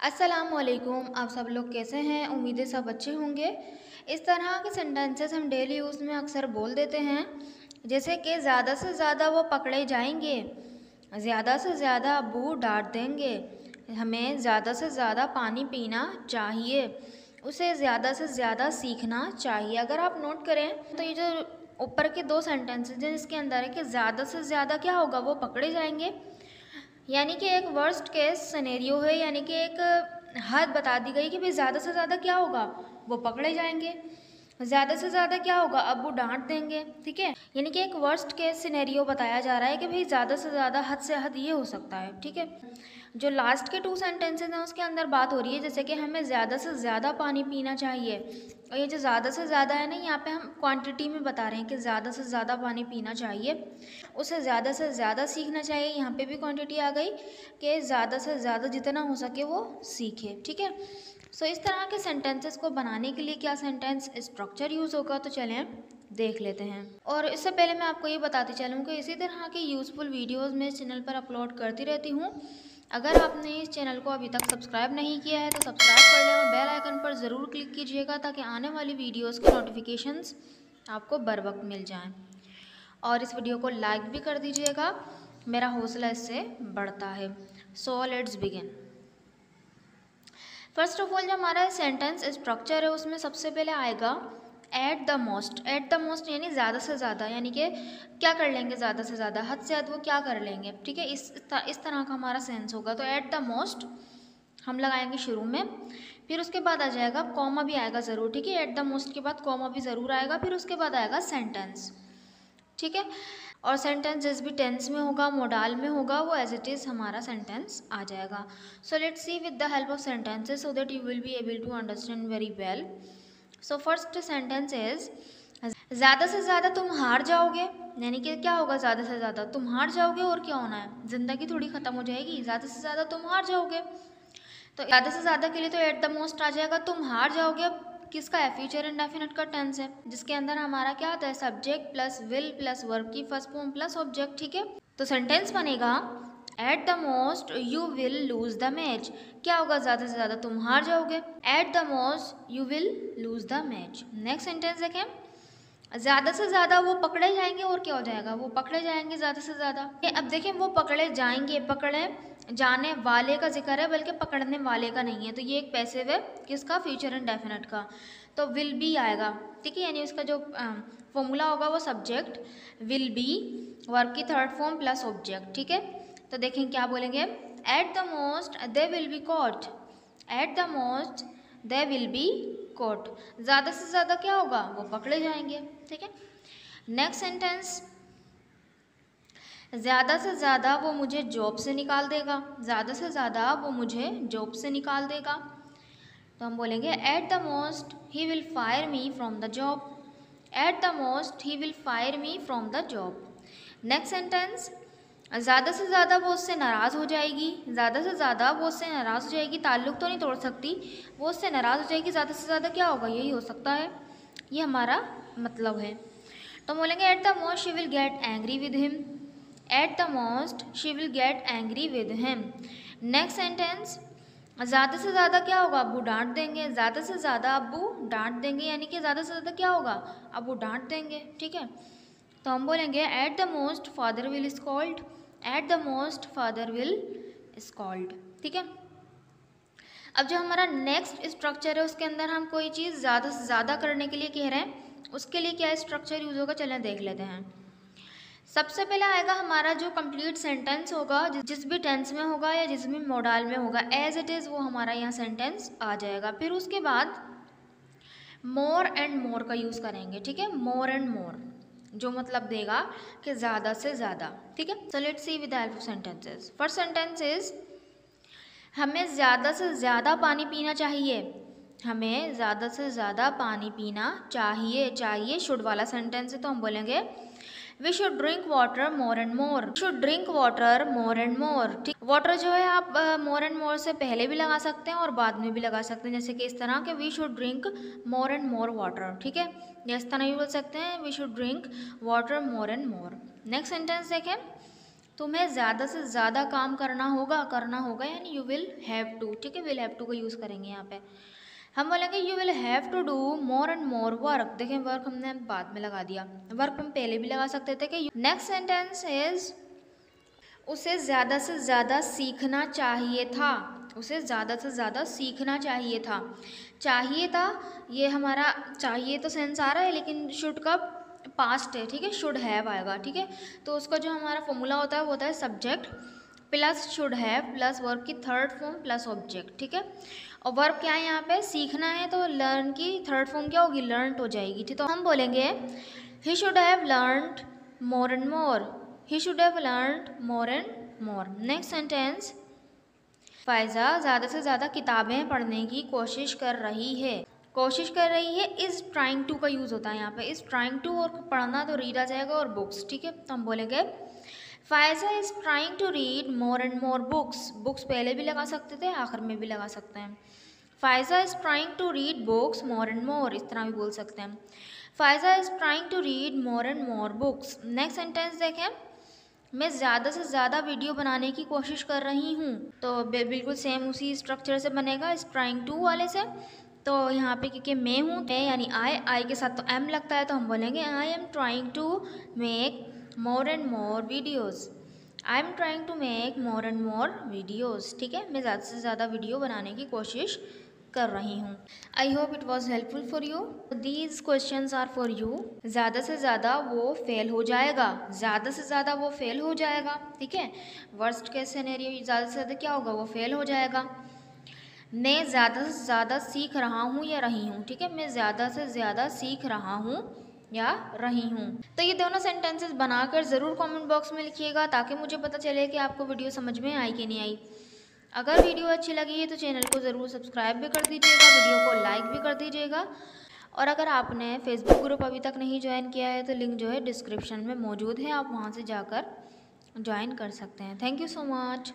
अस्सलामुअलैकुम। आप सब लोग कैसे हैं? उम्मीद है सब अच्छे होंगे। इस तरह के सेंटेंसेस हम डेली यूज़ में अक्सर बोल देते हैं, जैसे कि ज़्यादा से ज़्यादा वो पकड़े जाएंगे, ज़्यादा से ज़्यादा अब्बू डांट देंगे, हमें ज़्यादा से ज़्यादा पानी पीना चाहिए, उसे ज़्यादा से ज़्यादा सीखना चाहिए। अगर आप नोट करें तो ये जो ऊपर के दो सेंटेंसेस हैं इसके अंदर है कि ज़्यादा से ज़्यादा क्या होगा, वो पकड़े जाएंगे, यानी कि एक वर्स्ट केस सिनेरियो है, यानी कि एक हद बता दी गई कि भाई ज़्यादा से ज़्यादा क्या होगा, वो पकड़े जाएंगे, ज़्यादा से ज़्यादा क्या होगा, अब वो डांट देंगे। ठीक है, यानी कि एक वर्स्ट केस सिनेरियो बताया जा रहा है कि भाई ज़्यादा से ज़्यादा, हद से हद ये हो सकता है। ठीक है, जो लास्ट के टू सेंटेंसेस हैं उसके अंदर बात हो रही है जैसे कि हमें ज़्यादा से ज़्यादा पानी पीना चाहिए, और ये जो ज़्यादा से ज़्यादा है ना, यहाँ पे हम क्वांटिटी में बता रहे हैं कि ज़्यादा से ज़्यादा पानी पीना चाहिए, उसे ज़्यादा से ज़्यादा सीखना चाहिए। यहाँ पे भी क्वांटिटी आ गई कि ज़्यादा से ज़्यादा जितना हो सके वो सीखे। ठीक है, सो इस तरह के सेंटेंसेस को बनाने के लिए क्या सेंटेंस स्ट्रक्चर यूज़ होगा, तो चलें देख लेते हैं। और इससे पहले मैं आपको ये बताती चलूँ कि इसी तरह के यूज़फुल वीडियोज़ मैं इस चैनल पर अपलोड करती रहती हूँ। अगर आपने इस चैनल को अभी तक सब्सक्राइब नहीं किया है तो सब्सक्राइब कर लें और बेल आइकन पर ज़रूर क्लिक कीजिएगा ताकि आने वाली वीडियोज़ के नोटिफिकेशंस आपको बर वक्त मिल जाएँ। और इस वीडियो को लाइक भी कर दीजिएगा, मेरा हौसला इससे बढ़ता है। So let's begin. First of all जो हमारा सेंटेंस स्ट्रक्चर है उसमें सबसे पहले आएगा eight the most. Eight the most यानी ज़्यादा से ज़्यादा, यानी कि क्या कर लेंगे ज़्यादा से ज़्यादा, हद से हद वो क्या कर लेंगे। ठीक है, इस तरह का हमारा सेंस होगा। तो एट द मोस्ट हम लगाएंगे शुरू में, फिर उसके बाद आ जाएगा कॉमा भी आएगा ज़रूर। ठीक है, एट द मोस्ट के बाद कॉमा भी ज़रूर आएगा, फिर उसके बाद आएगा सेंटेंस। ठीक है, और सेंटेंस जिस भी टेंस में होगा, मोडाल में होगा, वो एज इट इज़ हमारा सेंटेंस आ जाएगा। So let's see with the help of sentences so that you will be able to understand very well. So first sentence is ज़्यादा से ज़्यादा तुम हार जाओगे, यानी कि क्या होगा, ज़्यादा से ज़्यादा तुम हार जाओगे और क्या होना है, ज़िंदगी थोड़ी ख़त्म हो जाएगी, ज़्यादा से ज़्यादा तुम हार जाओगे। तो ज़्यादा से ज़्यादा के लिए तो एट द मोस्ट आ जाएगा, तुम हार जाओगे। अब किसका है, फ्यूचर इंडेफिनिट का टेंस है, जिसके अंदर हमारा क्या आता है, subject plus will plus verb की फर्स्ट फॉर्म प्लस ऑब्जेक्ट। ठीक है, तो सेंटेंस बनेगा eight the most you will lose the match. क्या होगा, ज़्यादा से ज़्यादा तुम हार जाओगे, eight the most you will lose the match. Next sentence देखें, ज़्यादा से ज़्यादा वो पकड़े जाएंगे और क्या हो जाएगा, वो पकड़े जाएंगे ज़्यादा से ज़्यादा। अब देखें, वो पकड़े जाएंगे, पकड़े जाने वाले का जिक्र है, बल्कि पकड़ने वाले का नहीं है, तो ये एक पैसिव है किसका, फ्यूचर इंडेफिनिट का, तो विल बी आएगा। ठीक है, यानी उसका जो फॉर्मूला होगा वो सब्जेक्ट विल बी वर्ब की थर्ड फॉर्म प्लस ऑब्जेक्ट। ठीक है, तो देखें क्या बोलेंगे, at the most they will be caught, at the most they will be caught, ज़्यादा से ज़्यादा क्या होगा, वो पकड़े जाएंगे। ठीक है, नेक्स्ट सेंटेंस, ज़्यादा से ज़्यादा वो मुझे जॉब से निकाल देगा, ज़्यादा से ज़्यादा वो मुझे जॉब से निकाल देगा, तो हम बोलेंगे at the most he will fire me from the job, eight the most he will fire me from the job. Next sentence, ज़्यादा से ज़्यादा वो उससे नाराज़ हो जाएगी, ज़्यादा से ज़्यादा वो उससे नाराज़ हो जाएगी, ताल्लुक़ तो नहीं तोड़ सकती, वो उससे नाराज़ हो जाएगी, ज़्यादा से ज़्यादा क्या होगा, यही हो सकता है, ये हमारा मतलब है। तो बोलेंगे at the most she will get angry with him, eight the most she will get angry with him. Next sentence, ज़्यादा से ज़्यादा क्या होगा, अब्बू डांट देंगे, ज़्यादा से ज़्यादा अब्बू डांट देंगे, यानी कि ज़्यादा से ज़्यादा क्या होगा, अब्बू डांट देंगे। ठीक है, तो हम बोलेंगे at the most father will scold, eight the most father will scold. ठीक है, अब जो हमारा नेक्स्ट स्ट्रक्चर है उसके अंदर हम कोई चीज़ ज़्यादा से ज़्यादा करने के लिए कह रहे हैं, उसके लिए क्या स्ट्रक्चर यूज़ होगा, चलें देख लेते हैं। सबसे पहले आएगा हमारा जो कंप्लीट सेंटेंस होगा, जिस भी टेंस में होगा या जिस भी मोडाल में होगा, एज इट इज़ वो हमारा यहाँ सेंटेंस आ जाएगा। फिर उसके बाद मोर एंड मोर का यूज़ करेंगे। ठीक है, मोर एंड मोर जो मतलब देगा कि ज़्यादा से ज़्यादा। ठीक है, सो let's see with the help of sentences. First sentence is हमें ज़्यादा से ज़्यादा पानी पीना चाहिए, हमें ज़्यादा से ज़्यादा पानी पीना चाहिए, चाहिए शुड वाला सेंटेंस है, तो हम बोलेंगे we should drink water more and more, should drink water more and more. ठीक, वाटर जो है आप मोर एंड मोर से पहले भी लगा सकते हैं और बाद में भी लगा सकते हैं, जैसे कि इस तरह के we should drink more and more water. ठीक है, या इस तरह भी बोल सकते हैं we should drink water more and more. Next sentence देखें, तुम्हें ज़्यादा से ज़्यादा काम करना होगा यानी यू विल हैव टू, ठीक है, विल हैव टू का यूज़ करेंगे यहाँ पे। हम बोलेंगे you will have to do more and more work. देखें वर्क हमने बाद में लगा दिया, वर्क हम पहले भी लगा सकते थे कि नेक्स्ट सेंटेंस इज उसे ज़्यादा से ज़्यादा सीखना चाहिए था, उसे ज़्यादा से ज़्यादा सीखना चाहिए था। चाहिए था, ये हमारा चाहिए तो सेंस आ रहा है लेकिन शुड का पास्ट है, ठीक है, शुड हैव आएगा, ठीक है। तो उसका जो हमारा फॉर्मूला होता है वो होता है subject plus should have plus verb की थर्ड फॉर्म प्लस ऑब्जेक्ट, ठीक है। और वर्ब क्या है यहाँ पे, सीखना है, तो लर्न की थर्ड फॉर्म क्या होगी, लर्नड हो जाएगी, ठीक। तो हम बोलेंगे he should have learned more and more, he should have learned more and more. Next sentence, Faiza ज़्यादा से ज़्यादा किताबें पढ़ने की कोशिश कर रही है। कोशिश कर रही है, इज़ ट्राइंग टू का यूज़ होता है यहाँ पे, इज़ ट्राइंग टू और पढ़ना तो रीड आ जाएगा और बुक्स, ठीक है। तो हम बोलेंगे Faiza is trying to read more and more books. Books पहले भी लगा सकते थे, आखिर में भी लगा सकते हैं। Faiza is trying to read books more and more, इस तरह भी बोल सकते हैं। Faiza is trying to read more and more books. Next sentence देखें, मैं ज़्यादा से ज़्यादा वीडियो बनाने की कोशिश कर रही हूँ। तो बिल्कुल सेम उसी स्ट्रक्चर से बनेगा इस ट्राइंग टू वाले से। तो यहाँ पे क्योंकि मैं हूँ, मैं यानी आई के साथ तो एम लगता है, तो हम बोलेंगे I am trying to make more and more videos. I am trying to make more and more videos, ठीक है, मैं ज़्यादा से ज़्यादा वीडियो बनाने की कोशिश कर रही हूँ। I hope it was helpful for you. These questions are for you. ज़्यादा से ज़्यादा वो फेल हो जाएगा, ज़्यादा से ज़्यादा वो फेल हो जाएगा, ठीक है। वर्स्ट केस सिनेरियो, ज़्यादा से ज़्यादा क्या होगा, वो फेल हो जाएगा। मैं ज़्यादा से ज़्यादा सीख रहा हूँ या रही हूँ, ठीक है, मैं ज़्यादा से ज़्यादा सीख रहा हूँ या रही हूँ। तो ये दोनों सेंटेंसेस बनाकर ज़रूर कमेंट बॉक्स में लिखिएगा ताकि मुझे पता चले कि आपको वीडियो समझ में आई कि नहीं आई। अगर वीडियो अच्छी लगी है तो चैनल को ज़रूर सब्सक्राइब भी कर दीजिएगा, वीडियो को लाइक भी कर दीजिएगा। और अगर आपने फेसबुक ग्रुप अभी तक नहीं ज्वाइन किया है तो लिंक जो है डिस्क्रिप्शन में मौजूद है, आप वहाँ से जाकर ज्वाइन कर सकते हैं। Thank you so much.